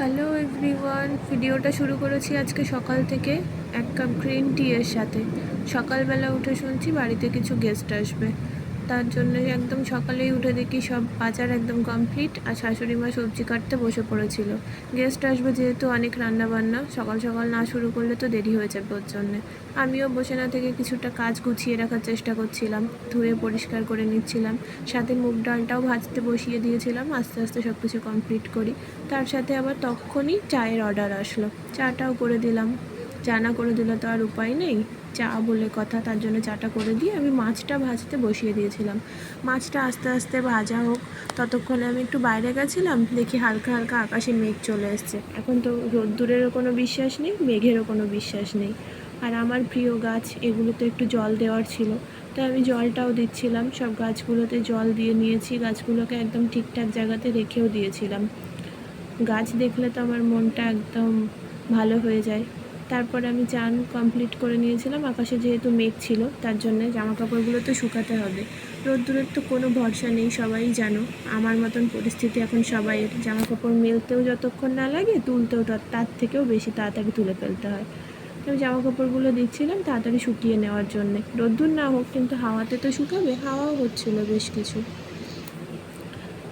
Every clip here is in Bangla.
হ্যালো এভরিওয়ান, ভিডিওটা শুরু করেছি আজকে সকাল থেকে এক কাপ গ্রিন টি এর সাথে। সকালবেলা উঠে শুনছি বাড়িতে কিছু গেস্ট আসবে, তার জন্য একদম সকালেই উঠে দেখি সব বাজার একদম কমপ্লিট আর শাশুড়ি মা সবজি কাটতে বসে পড়েছিল। গেস্ট আসবে যেহেতু অনেক রান্না বান্না সকাল সকাল না শুরু করলে তো দেরি হয়ে যাবে ওর জন্যে। আমিও বসে না থেকে কিছুটা কাজ গুছিয়ে রাখার চেষ্টা করছিলাম, ধুয়ে পরিষ্কার করে নিচ্ছিলাম, সাথে মুগ ডালটাও ভাজতে বসিয়ে দিয়েছিলাম, আস্তে আস্তে সব কিছু কমপ্লিট করি। তার সাথে আবার তখনই চায়ের অর্ডার আসলো, চাটাও করে দিলাম। চা না করে দিলে তো আর উপায় নেই, চা বলে কথা, তার জন্য চাটা করে দিয়ে আমি মাছটা ভাজতে বসিয়ে দিয়েছিলাম। মাছটা আস্তে আস্তে ভাজা হোক, ততক্ষণে আমি একটু বাইরে গেছিলাম, দেখি হালকা হালকা আকাশে মেঘ চলে এসছে। এখন তো রোদ্দুরেরও কোনো বিশ্বাস নেই, মেঘেরও কোনো বিশ্বাস নেই। আর আমার প্রিয় গাছ, এগুলোতে একটু জল দেওয়ার ছিল, তাই আমি জলটাও দিচ্ছিলাম। সব গাছগুলোতে জল দিয়ে নিয়েছি, গাছগুলোকে একদম ঠিকঠাক জায়গাতে রেখেও দিয়েছিলাম। গাছ দেখলে তো আমার মনটা একদম ভালো হয়ে যায়। তারপরে আমি চান কমপ্লিট করে নিয়েছিলাম। আকাশে যেহেতু মেঘ ছিল তার জন্য জামা কাপড়গুলো তো শুকাতে হবে, রোদ্দুরের তো কোনো ভরসা নেই, সবাই জানো আমার মতন পরিস্থিতি এখন সবাইয়ের। জামা কাপড় মেলতেও যতক্ষণ না লাগে, তুলতেও তার থেকেও বেশি তাড়াতাড়ি তুলে ফেলতে হয়। আমি জামা কাপড়গুলো দিচ্ছিলাম তাড়াতাড়ি শুকিয়ে নেওয়ার জন্যে, রোদ্দুর না হোক কিন্তু হাওয়াতে তো শুকাবে, হাওয়াও হচ্ছিলো বেশ কিছু।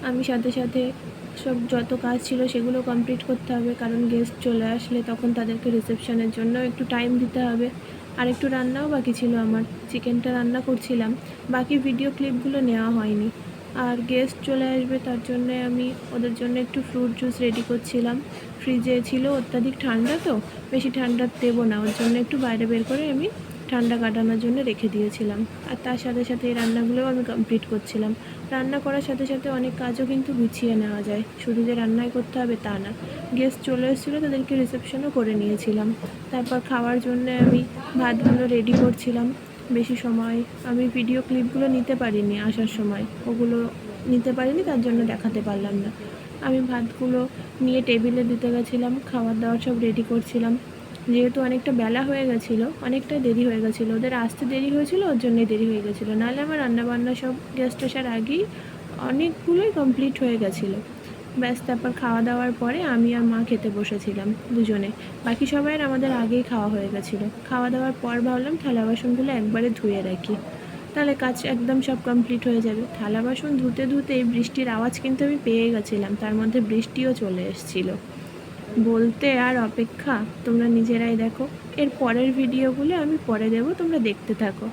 আমি সাথে সাথে সব যত কাজ ছিল সেগুলো কমপ্লিট করতে হবে, কারণ গেস্ট চলে আসলে তখন তাদেরকে রিসেপশনের জন্য একটু টাইম দিতে হবে। আর একটু রান্নাও বাকি ছিল, আমার চিকেনটা রান্না করছিলাম, বাকি ভিডিও ক্লিপগুলো নেওয়া হয়নি। আর গেস্ট চলে আসবে তার জন্য আমি ওদের জন্য একটু ফ্রুট জুস রেডি করছিলাম। ফ্রিজে ছিল অত্যাধিক ঠান্ডা, তো বেশি ঠান্ডা দেবো না, ওর জন্য একটু বাইরে বের করে আমি ঠান্ডা কাটানোর জন্য রেখে দিয়েছিলাম। আর তার সাথে সাথে এই রান্নাগুলোও আমি কমপ্লিট করছিলাম। রান্না করার সাথে সাথে অনেক কাজও কিন্তু গুছিয়ে নেওয়া যায়, শুধু যে রান্নাই করতে হবে তা না। গেস্ট চলে এসেছিলো, তাদেরকে রিসেপশনও করে নিয়েছিলাম। তারপর খাওয়ার জন্য আমি ভাতগুলো রেডি করছিলাম। বেশি সময় আমি ভিডিও ক্লিপগুলো নিতে পারিনি, আসার সময় ওগুলো নিতে পারিনি, তার জন্য দেখাতে পারলাম না। আমি ভাতগুলো নিয়ে টেবিলে দিতে গেছিলাম, খাবার দাবার সব রেডি করছিলাম। যেহেতু অনেকটা বেলা হয়ে গেছিলো, অনেকটা দেরি হয়ে গেছিলো, ওদের আসতে দেরি হয়েছিলো, ওর জন্যই দেরি হয়ে গেছিলো, নাহলে আমার রান্নাবান্না সব গেস্ট আসার আগেই অনেকগুলোই কমপ্লিট হয়ে গেছিলো। ব্যাস, তারপর খাওয়া দাওয়ার পরে আমি আর মা খেতে বসেছিলাম দুজনে। বাকি সবাই আমাদের আগেই খাওয়া হয়ে গেছিলো। খাওয়া দাওয়ার পর ভাবলাম থালা বাসনগুলো একবারে ধুয়ে রাখি, তাহলে কাজ একদম সব কমপ্লিট হয়ে যাবে। থালা বাসন ধুতে ধুতে এই বৃষ্টির আওয়াজ কিন্তু আমি পেয়ে গেছিলাম, তার মধ্যে বৃষ্টিও চলে এসেছিলো। বলতে আর অপেক্ষা, তোমরা নিজেরাই দেখো। এর পরের ভিডিওগুলো আমি পরে দেবো, তোমরা দেখতে থাকো।